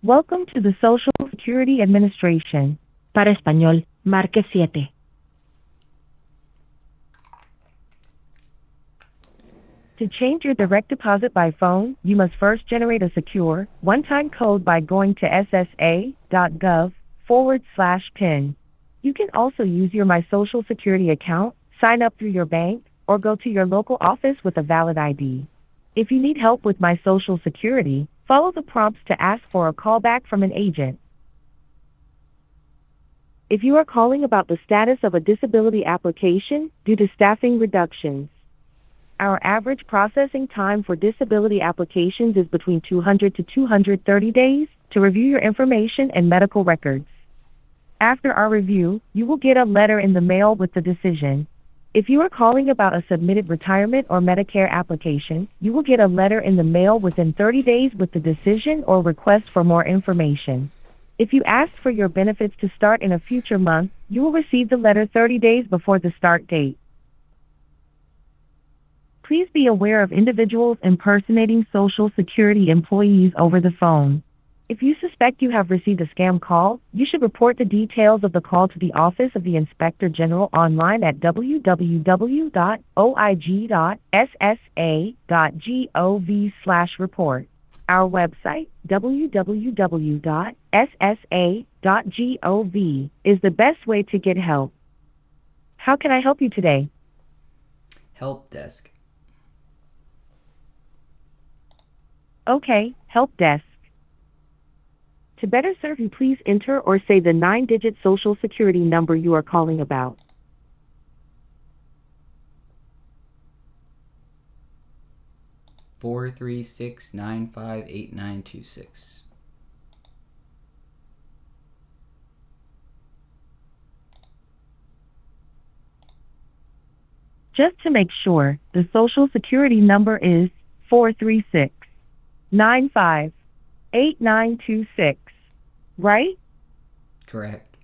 Welcome to the Social Security Administration. Para español, marque 7. To change your direct deposit by phone, you must first generate a secure, one-time code by going to ssa.gov/PIN. You can also use your My Social Security account, sign up through your bank, or go to your local office with a valid ID. If you need help with My Social Security, follow the prompts to ask for a callback from an agent. If you are calling about the status of a disability application due to staffing reductions, our average processing time for disability applications is between 200 to 230 days to review your information and medical records. After our review, you will get a letter in the mail with the decision. If you are calling about a submitted retirement or Medicare application, you will get a letter in the mail within 30 days with the decision or request for more information. If you ask for your benefits to start in a future month, you will receive the letter 30 days before the start date. Please be aware of individuals impersonating Social Security employees over the phone. If you suspect you have received a scam call, you should report the details of the call to the Office of the Inspector General online at www.oig.ssa.gov/report. Our website, www.ssa.gov, is the best way to get help. How can I help you today? Help desk. Okay, help desk. To better serve you, please enter or say the 9-digit Social Security number you are calling about. Four 3-6-9-5-8-9-2-6. Just to make sure, the Social Security number is 436-95-8926, right? Correct.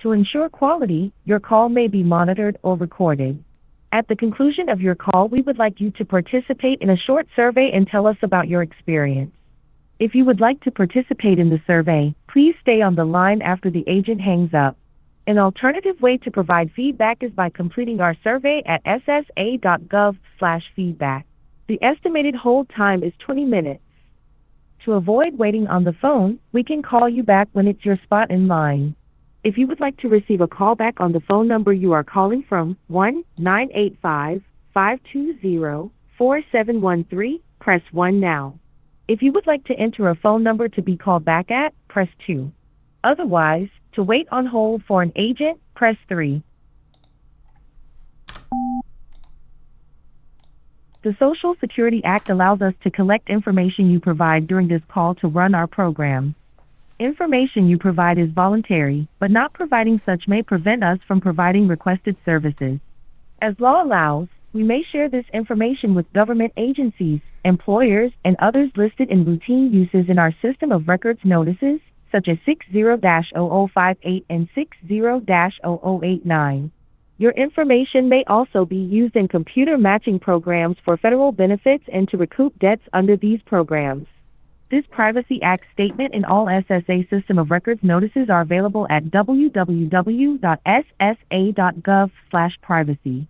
To ensure quality, your call may be monitored or recorded. At the conclusion of your call, we would like you to participate in a short survey and tell us about your experience. If you would like to participate in the survey, please stay on the line after the agent hangs up. An alternative way to provide feedback is by completing our survey at ssa.gov/feedback. The estimated hold time is 20 minutes. To avoid waiting on the phone, we can call you back when it's your spot in line. If you would like to receive a call back on the phone number you are calling from, 1-985-520-4713, press 1 now. If you would like to enter a phone number to be called back at, press 2. Otherwise, to wait on hold for an agent, press 3. The Social Security Act allows us to collect information you provide during this call to run our program. Information you provide is voluntary, but not providing such may prevent us from providing requested services. As law allows, we may share this information with government agencies, employers, and others listed in routine uses in our system of records notices, such as 60-0058 and 60-0089. Your information may also be used in computer matching programs for federal benefits and to recoup debts under these programs. This Privacy Act statement and all SSA System of Records notices are available at www.ssa.gov/privacy.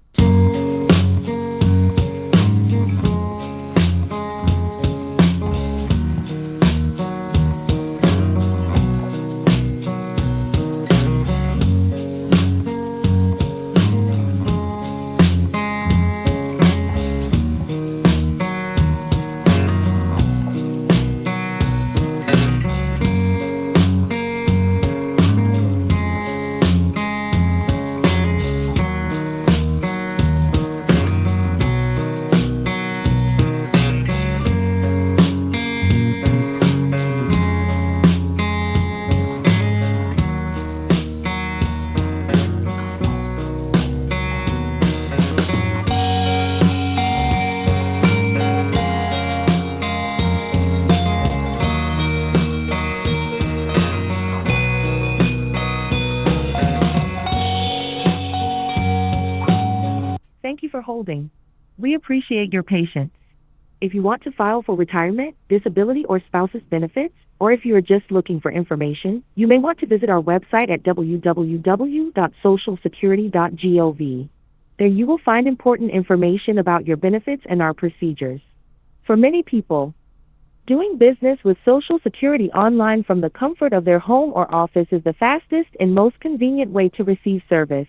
Thank you for holding. We appreciate your patience. If you want to file for retirement, disability, or spouse's benefits, or if you are just looking for information, you may want to visit our website at www.socialsecurity.gov. There you will find important information about your benefits and our procedures. For many people, doing business with Social Security online from the comfort of their home or office is the fastest and most convenient way to receive service.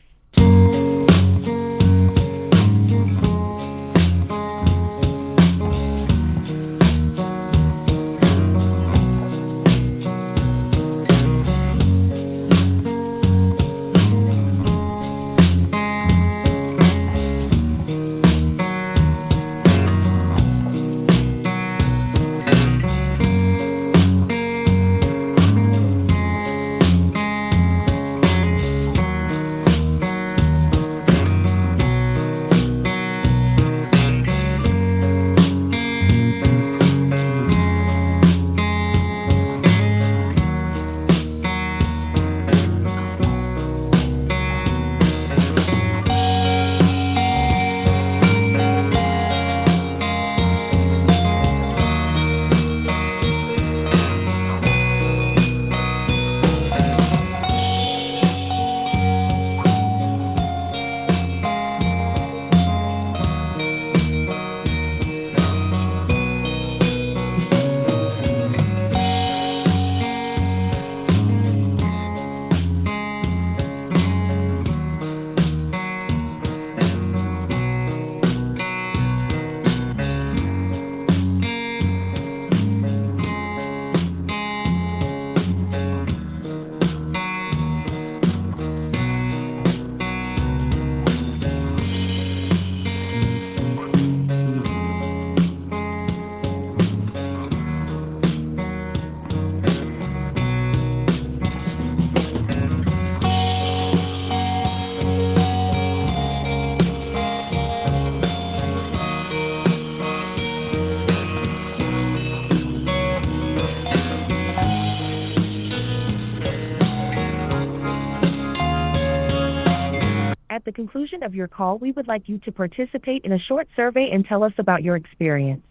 At the conclusion of your call, we would like you to participate in a short survey and tell us about your experience.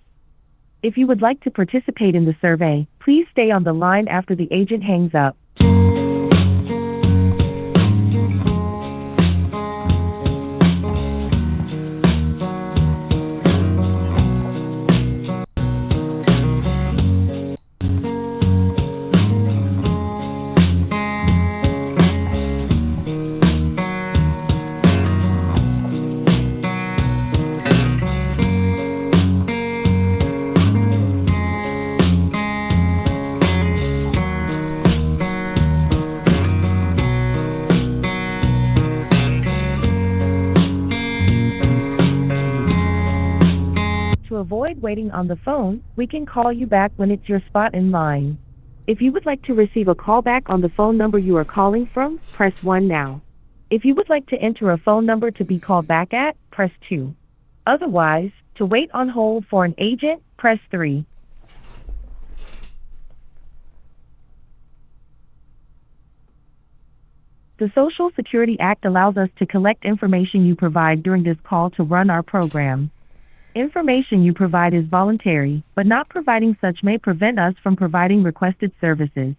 If you would like to participate in the survey, please stay on the line after the agent hangs up. To avoid waiting on the phone, we can call you back when it's your spot in line. If you would like to receive a call back on the phone number you are calling from, press 1 now. If you would like to enter a phone number to be called back at, press 2. Otherwise, to wait on hold for an agent, press 3. The Social Security Act allows us to collect information you provide during this call to run our program. Information you provide is voluntary, but not providing such may prevent us from providing requested services.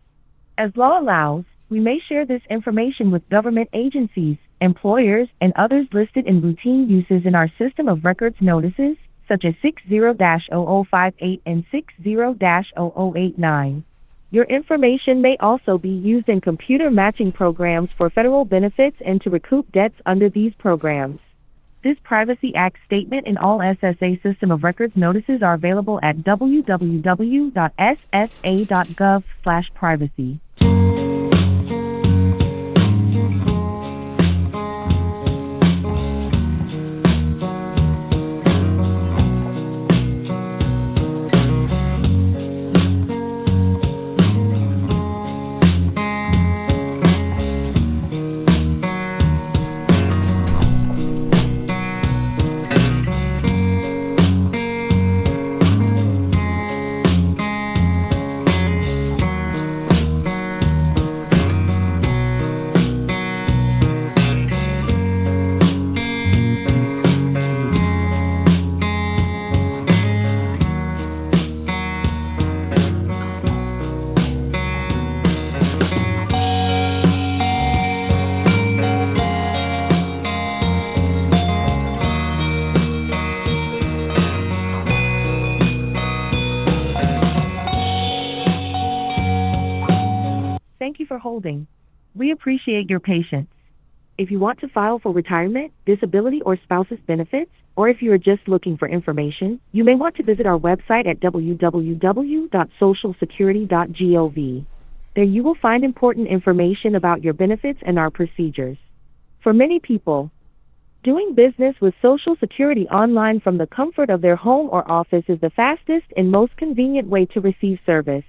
As law allows, we may share this information with government agencies, employers, and others listed in routine uses in our system of records notices, such as 60-0058 and 60-0089. Your information may also be used in computer matching programs for federal benefits and to recoup debts under these programs. This Privacy Act statement and all SSA System of Records notices are available at www.ssa.gov/privacy. Thank you for holding. We appreciate your patience. If you want to file for retirement, disability, or spouse's benefits, or if you are just looking for information, you may want to visit our website at www.socialsecurity.gov. There you will find important information about your benefits and our procedures. For many people, doing business with Social Security online from the comfort of their home or office is the fastest and most convenient way to receive service.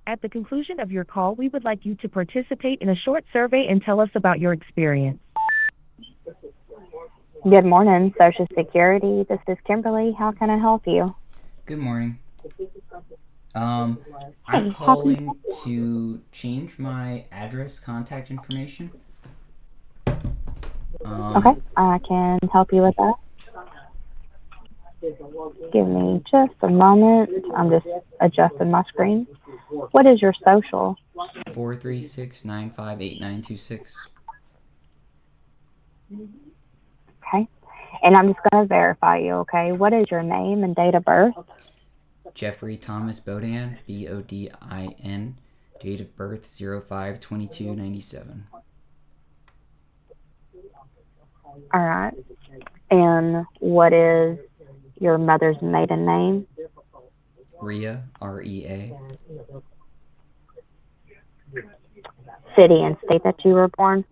At the conclusion of your call, we would like you to participate in a short survey and tell us about your experience. Good morning, Social Security. This is Kimberly. How can I help you? Good morning. Hey, I'm calling to change my address contact information. Okay, I can help you with that. Give me just a moment. I'm just adjusting my screen. What is your social? 436958926. Okay, and I'm just going to verify you, okay? What is your name and date of birth? Jeffrey Thomas Bodin, Bodin. Date of birth 05/22/97. All right. And what is your mother's maiden name? Rea, REA. City and state that you were born?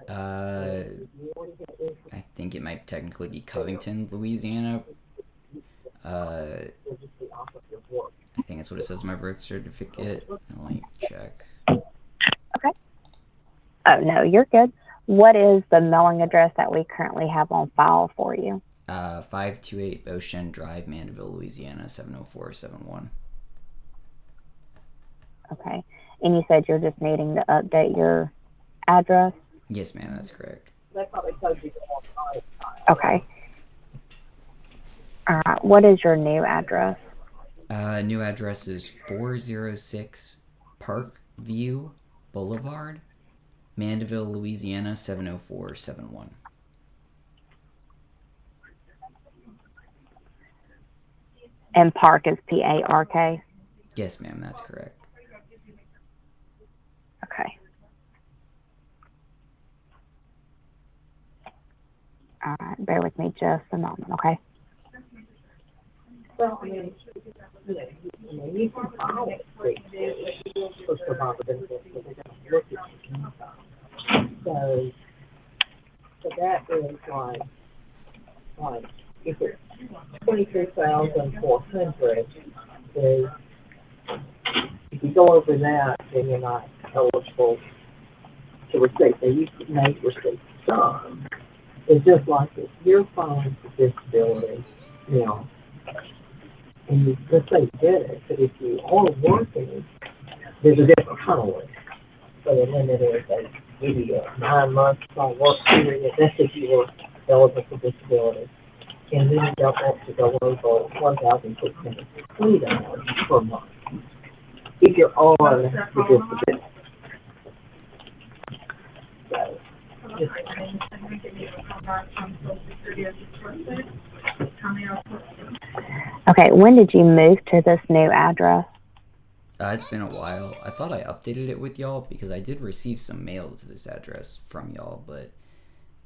I think it might technically be Covington, Louisiana. I think that's what it says on my birth certificate. Let me check. Okay. Oh, no, you're good. What is the mailing address that we currently have on file for you? 528 Beau Chene Drive, Mandeville, Louisiana, 70471. Okay. And you said you're just needing to update your address? Yes, ma'am, that's correct. Okay. All right. What is your new address? New address is 406 Parkview Boulevard, Mandeville, Louisiana, 70471. And Park is P-A-R-K? Yes, ma'am, that's correct. Okay. All right. Bear with me just a moment, okay? Well, I mean, you can file it for survivor benefits, but they don't look at your income. So that is like, if it's 23,400, is, if you go over that, then you're not eligible to receive. So you may receive some. It's just like if you're filing for disability now, and you just say get it, but if you are working, there's a different kind of limit. So the limit is they give you a 9 months on work period. That's if you were eligible for disability. And then you don't want to go over $1,620 per month if you're on the disability. So, Okay, when did you move to this new address? It's been a while. I thought I updated it with y'all because I did receive some mail to this address from y'all, but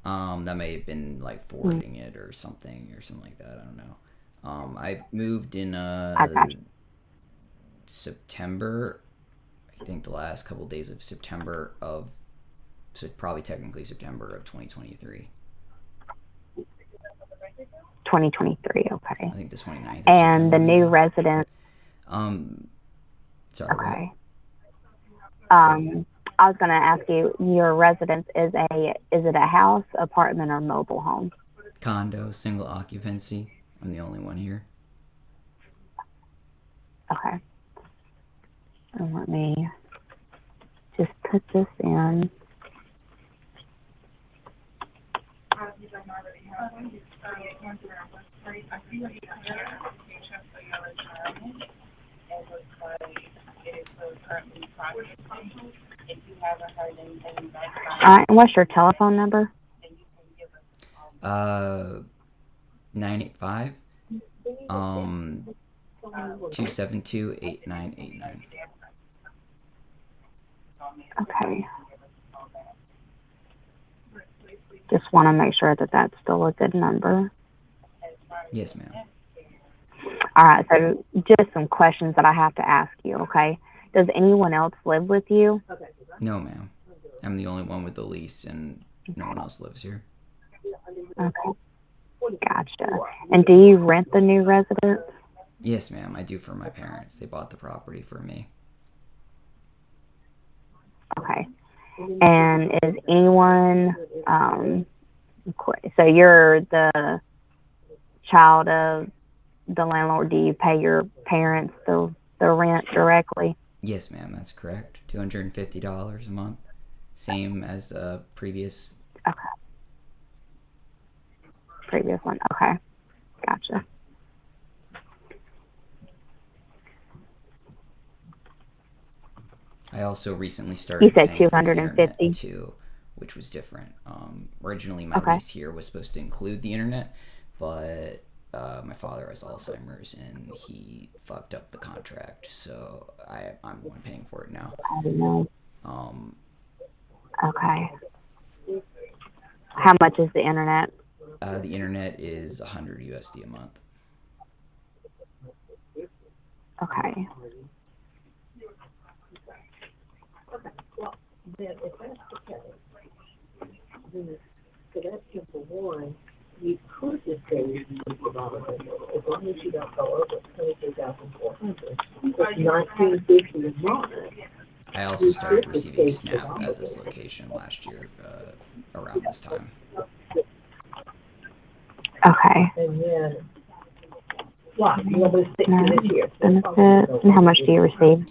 that may have been like forwarding it or something like that. I don't know. I moved in September. I think the last couple days of September of, so probably technically September of 2023. 2023, okay. I think the 29th. And the new resident. Sorry. Okay. I was going to ask you, your residence is it a house, apartment, or mobile home? Condo, single occupancy. I'm the only one here. Okay. And let me just put this in. All right, and what's your telephone number? 985 272-8989. Okay. Just want to make sure that that's still a good number. Yes, ma'am. All right, so just some questions that I have to ask you, okay? Does anyone else live with you? No, ma'am. I'm the only one with the lease, and no one else lives here. Okay. Gotcha. And do you rent the new residence? Yes, ma'am. I do for my parents. They bought the property for me. Okay. And is anyone, so you're the child of the landlord, do you pay your parents the rent directly? Yes, ma'am, that's correct. $250 a month. Same as previous. Okay. Previous one. Okay. Gotcha. I also recently started You said paying for the 250 internet too, which was different. Originally, my lease here was supposed to include the internet, but my father has Alzheimer's and he fucked up the contract, so I'm the one paying for it now. I don't know. Okay. How much is the internet? The internet is $100 USD a month. Okay. Well, then if that's the case, then so that's simple one. You could just say you provide a rental, as long as you don't go over $23,400. It's $19.50 a month. I also started receiving SNAP at this location last year, around this time. Okay. And then, what? You want to stick to this year? Benefits. And how much do you receive?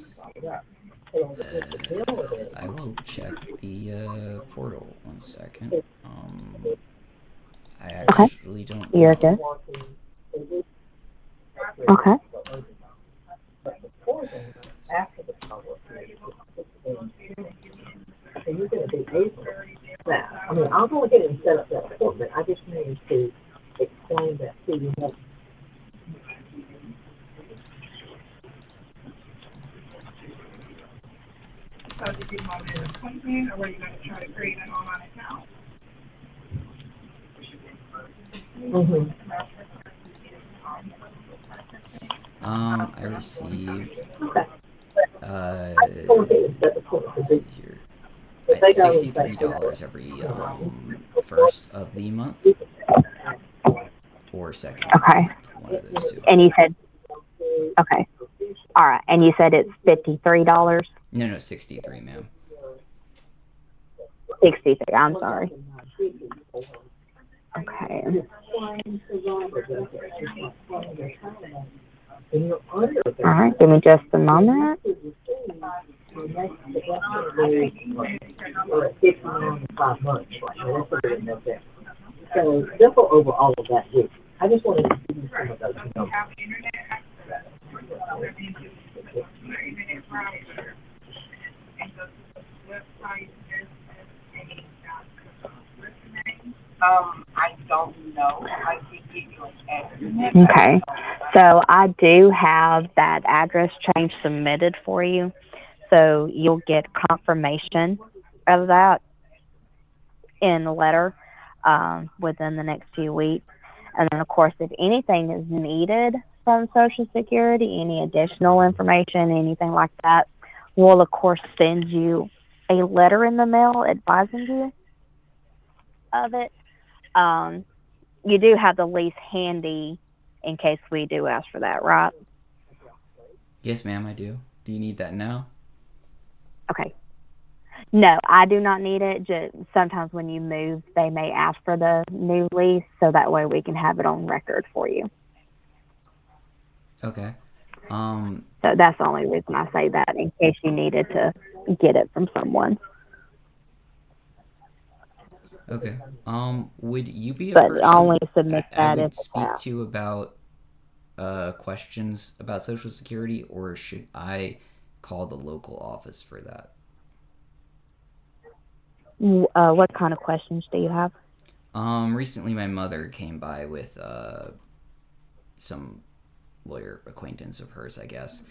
I will check the portal 1 second. I actually don't know. You're good. Okay. After the public, so you're going to be able that. I mean, I'll go ahead and set up that appointment. I just need to explain that to you. So did you want an appointment, or were you going to try to create an online account? I received let's see here. $63 every first of the month or second. Okay. One of those two. And you said, okay. All right, and you said it's $53? No, 63, ma'am. 63. I'm sorry. Okay. All right, give me just a moment. So they'll go over all of that with you. I just wanted to give you some of those numbers. I don't know. I can give you an address. Okay, so I do have that address change submitted for you, so you'll get confirmation of that in a letter within the next few weeks. And then, of course, if anything is needed from Social Security, any additional information, anything like that, we'll, of course, send you a letter in the mail advising you of it. You do have the lease handy in case we do ask for that, right? Yes, ma'am, I do. Do you need that now? Okay. No, I do not need it. Just sometimes when you move, they may ask for the new lease, so that way we can have it on record for you. Okay. So that's the only reason I say that, in case you needed to get it from someone. Okay. Would you be a But person only submit I that would if it's speak that. to about questions about Social Security, or should I call the local office for that? What kind of questions do you have? Recently my mother came by with some lawyer acquaintance of hers, I guess,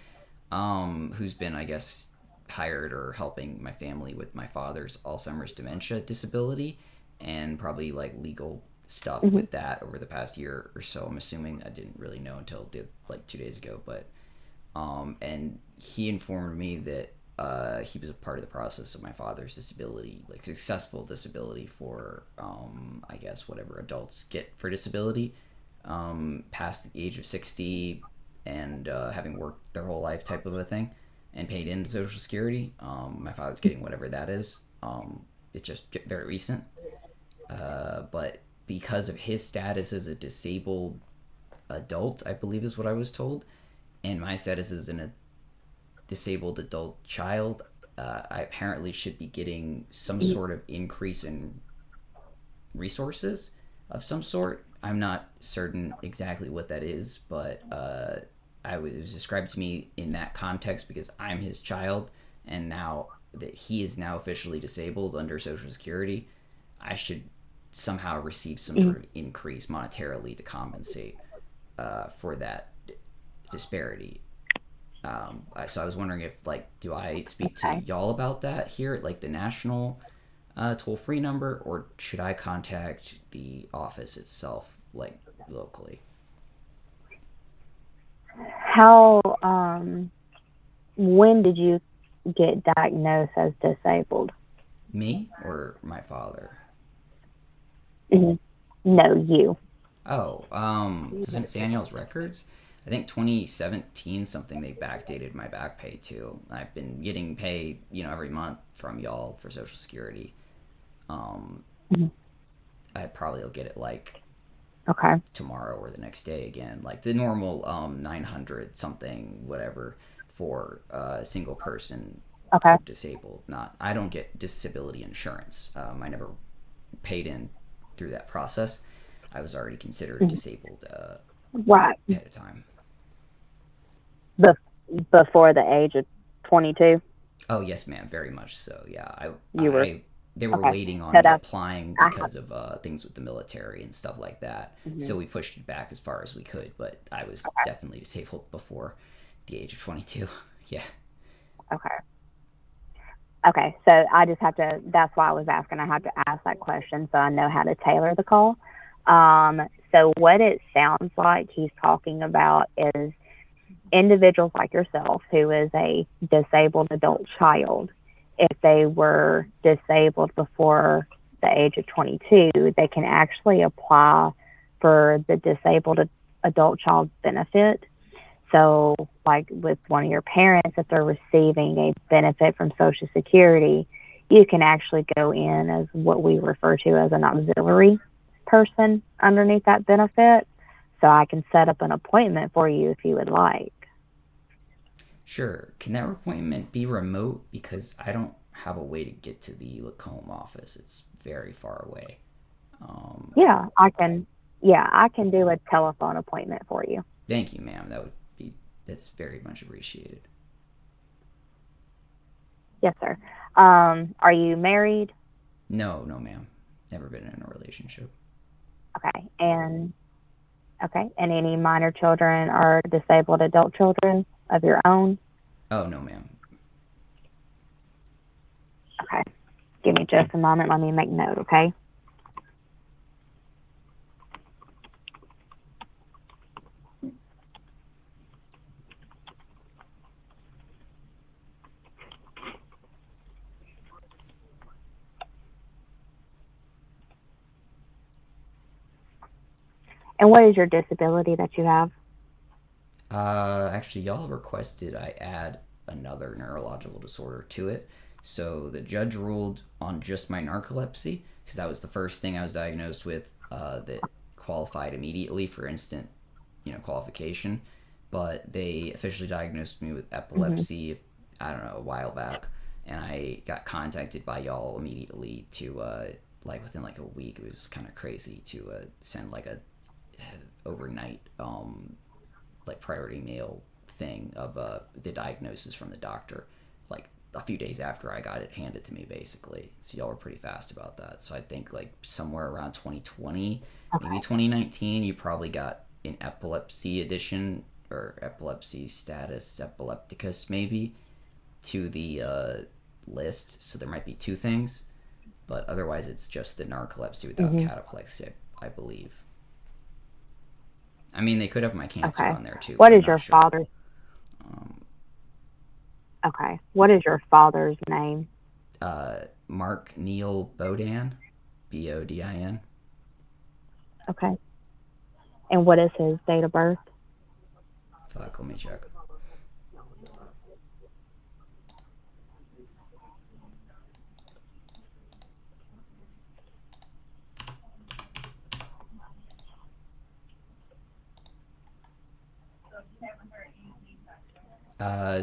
who's been, I guess, hired or helping my family with my father's Alzheimer's dementia disability, and probably like legal stuff with that over the past year or so. I'm assuming. I didn't really know until like 2 days ago, but and he informed me that he was a part of the process of my father's disability, like successful disability for I guess whatever adults get for disability, past the age of 60 and having worked their whole life type of a thing and paid into Social Security. My father's getting whatever that is. It's just very recent. But because of his status as a disabled adult, I believe is what I was told, and my status as a disabled adult child, I apparently should be getting some sort of increase in resources of some sort. I'm not certain exactly what that is, but it was described to me in that context because I'm his child, and now that he is now officially disabled under Social Security, I should somehow receive some sort of increase monetarily to compensate for that disparity. So I was wondering if, like, do I speak to y'all about that here at, like, the national toll-free number, or should I contact the office itself, like, locally? How, when did you get diagnosed as disabled? Me or my father? No, you. Oh, doesn't it say on y'all's records? I think 2017 something they backdated my back pay to. I've been getting pay, every month from y'all for Social Security. I probably will get it like tomorrow or the next day again, like the normal 900 something whatever for a single person disabled. I don't get disability insurance. I never paid in through that process. I was already considered disabled right ahead of time. Before the age of 22? Oh yes, ma'am, very much so. Yeah, they were waiting on me applying because of things with the military and stuff like that. So we pushed it back as far as we could, but I was definitely disabled before the age of 22. Yeah. Okay, so I just have to, that's why I was asking, I have to ask that question so I know how to tailor the call. So what it sounds like he's talking about is individuals like yourself who is a disabled adult child. If they were disabled before the age of 22, they can actually apply for the disabled adult child benefit. So, like with one of your parents, if they're receiving a benefit from Social Security, you can actually go in as what we refer to as an auxiliary person underneath that benefit. So I can set up an appointment for you if you would like. Sure. Can that appointment be remote? Because I don't have a way to get to the Lacombe office. It's very far away. Yeah, I can. Yeah, I can do a telephone appointment for you. Thank you, ma'am. That's very much appreciated. Yes, sir. Are you married? No, ma'am. Never been in a relationship. Okay, and any minor children or disabled adult children of your own? Oh, no, ma'am. Okay, give me just a moment. Let me make note. Okay. And what is your disability that you have? Actually, y'all requested I add another neurological disorder to it. So the judge ruled on just my narcolepsy, because that was the first thing I was diagnosed with that qualified immediately for instant, qualification. But they officially diagnosed me with epilepsy, I don't know, a while back. And I got contacted by y'all immediately to, within like a week. It was kind of crazy to send like a overnight priority mail thing of the diagnosis from the doctor, like a few days after I got it handed to me, basically. So y'all were pretty fast about that. So I think like somewhere around 2020, maybe 2019, you probably got an epilepsy edition or epilepsy status epilepticus maybe to the list. So there might be two things, but otherwise it's just the narcolepsy without cataplexy, I believe. I mean, they could have my cancer on there too. What is your father's? Okay. What is your father's name? Mark Neil Bodin, Bodin. Okay. And what is his date of birth? Fuck, let me check.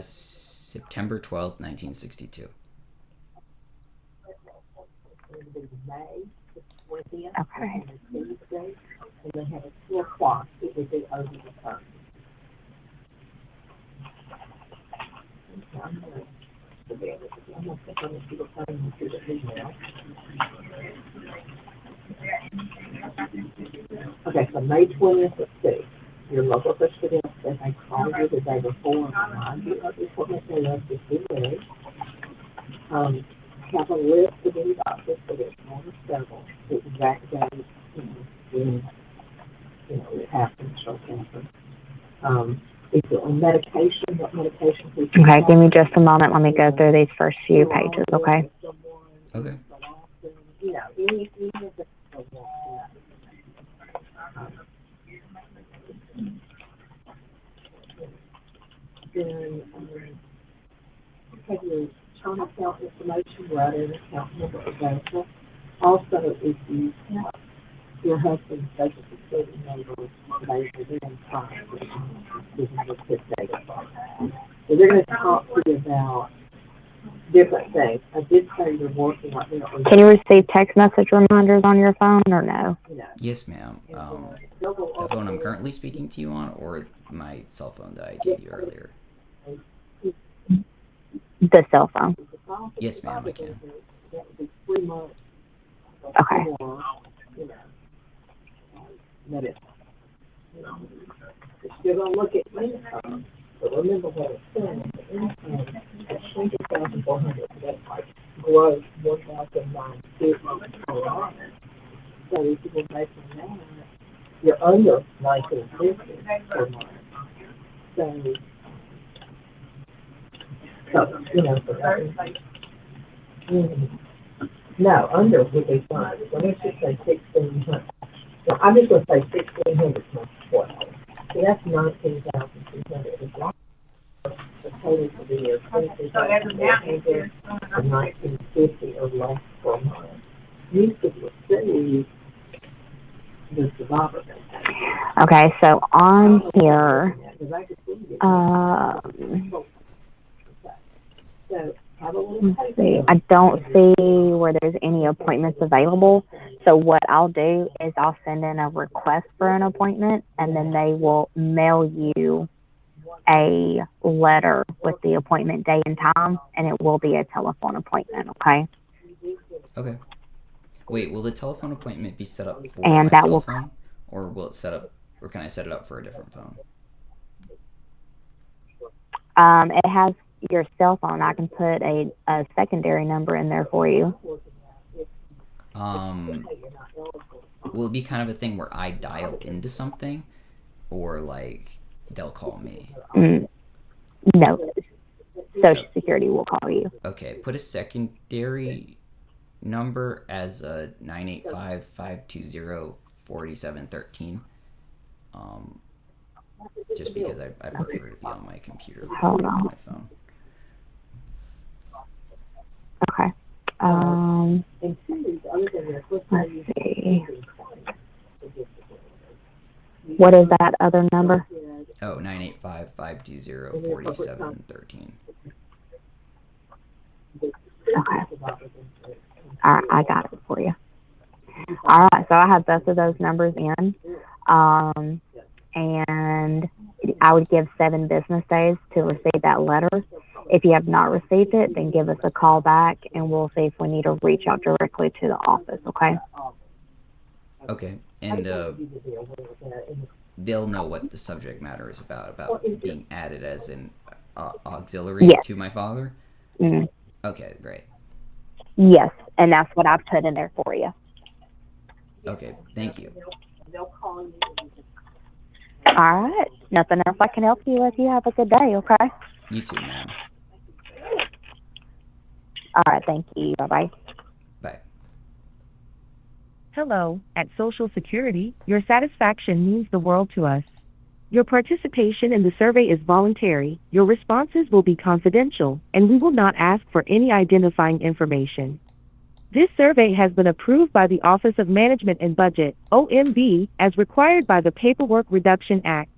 September 12th, 1962. Okay. And they have a 2 o'clock. It would be over the phone. Okay, so May 20th, let's see. Your local custodian, if they call you the day before and remind you of the appointment, they left this today. Have a list of any doctors for this one several, the exact date, when, it happens or cancer. Is it on medication? What medication? Okay, give me just a moment. Let me go through these first few pages, okay? Okay. Then have your chart account information, write in account number available. Also, if you have your husband's social security number, they will then sign with his date of birth. So they're going to talk to you about different things. I did say you're working right now. Can you receive text message reminders on your phone or no? Yes, ma'am. The phone I'm currently speaking to you on, or my cell phone that I gave you earlier? The cell phone. Yes, ma'am, I can. Okay. You're going to look at income, but remember what it's saying. The income at 20,400, that's like gross 1,950. So if you were making that, you're under 1950 per month. No, under would be fine. So let's just say 1,600. So I'm just going to say 1,600 times 12. So that's 19,200. The total for the year, So as of now, it's 22,400 or 1950 or less per month. You could receive the survivor benefit. Okay, so on here, Because I could see it. So have a little let's see, I don't see where there's any appointments available. So what I'll do is I'll send in a request for an appointment, and then they will mail you a letter with the appointment day and time, and it will be a telephone appointment, okay? Okay. Wait, will the telephone appointment be set up for And my that cell will, phone, or will it set up, or can I set it up for a different phone? it has your cell phone. I can put a secondary number in there for you. Will it be kind of a thing where I dial into something, or like they'll call me? No, Social Security will call you. Okay, put a secondary number as a 985-520-4713. Just because I prefer to be on my computer Hold than on. my phone. Okay. Let's see. What is that other number? Oh, 985-520-4713. Okay. All right, I got it for you. All right, so I have both of those numbers in. And I would give 7 business days to receive that letter. If you have not received it, then give us a call back, and we'll see if we need to reach out directly to the office, okay? Okay, and they'll know what the subject matter is about being added as an auxiliary Yes. to my father? Mm. Okay, great. Yes, and that's what I've put in there for you. Okay, thank you. All right. Nothing else I can help you with. You have a good day, okay? You too, ma'am. All right, thank you. Bye-bye. Bye. Hello, at Social Security, your satisfaction means the world to us. Your participation in the survey is voluntary, your responses will be confidential, and we will not ask for any identifying information. This survey has been approved by the Office of Management and Budget, OMB, as required by the Paperwork Reduction Act.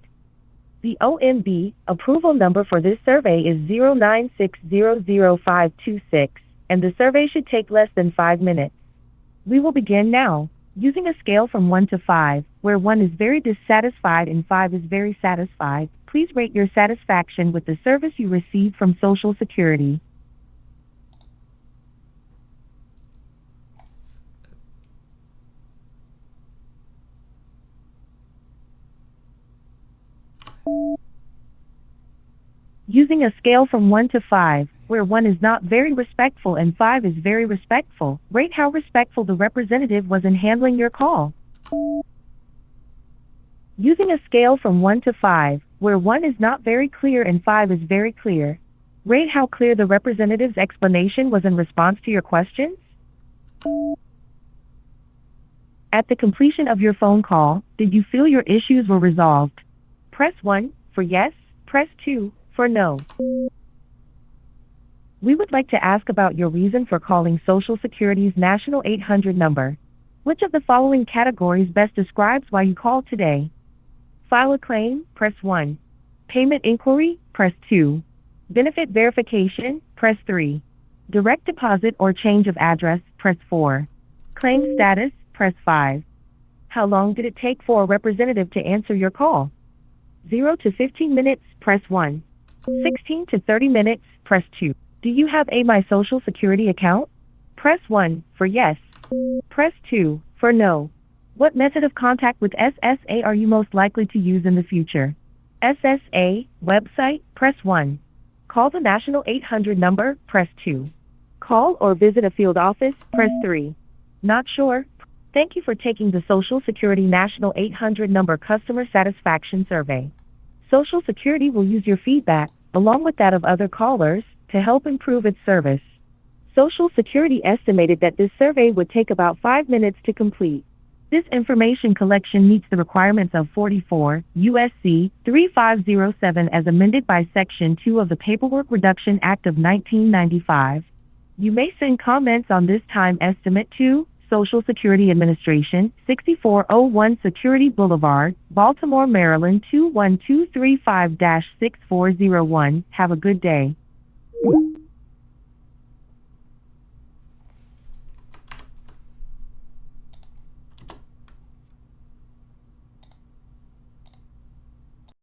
The OMB approval number for this survey is 096000526, and the survey should take less than 5 minutes. We will begin now. Using a scale from 1 to 5, where 1 is very dissatisfied and 5 is very satisfied, please rate your satisfaction with the service you received from Social Security. Using a scale from 1 to 5, where 1 is not very respectful and 5 is very respectful, rate how respectful the representative was in handling your call. Using a scale from 1 to 5, where 1 is not very clear and 5 is very clear, rate how clear the representative's explanation was in response to your questions. At the completion of your phone call, did you feel your issues were resolved? Press 1 for yes, press 2 for no. We would like to ask about your reason for calling Social Security's National 800 number. Which of the following categories best describes why you called today? File a claim, press 1. Payment inquiry, press 2. Benefit verification, press 3. Direct deposit or change of address, press 4. Claim status, press 5. How long did it take for a representative to answer your call? 0 to 15 minutes, press 1. 16 to 30 minutes, press 2. Do you have a My Social Security account? Press 1 for yes. Press 2 for no. What method of contact with SSA are you most likely to use in the future? SSA website, press 1. Call the National 800 number, press 2. Call or visit a field office, press 3. Not sure? Thank you for taking the Social Security National 800 number customer satisfaction survey. Social Security will use your feedback, along with that of other callers, to help improve its service. Social Security estimated that this survey would take about 5 minutes to complete. This information collection meets the requirements of 44 U.S.C. 3507 as amended by Section 2 of the Paperwork Reduction Act of 1995. You may send comments on this time estimate to Social Security Administration, 6401 Security Boulevard, Baltimore, Maryland 21235-6401. Have a good day.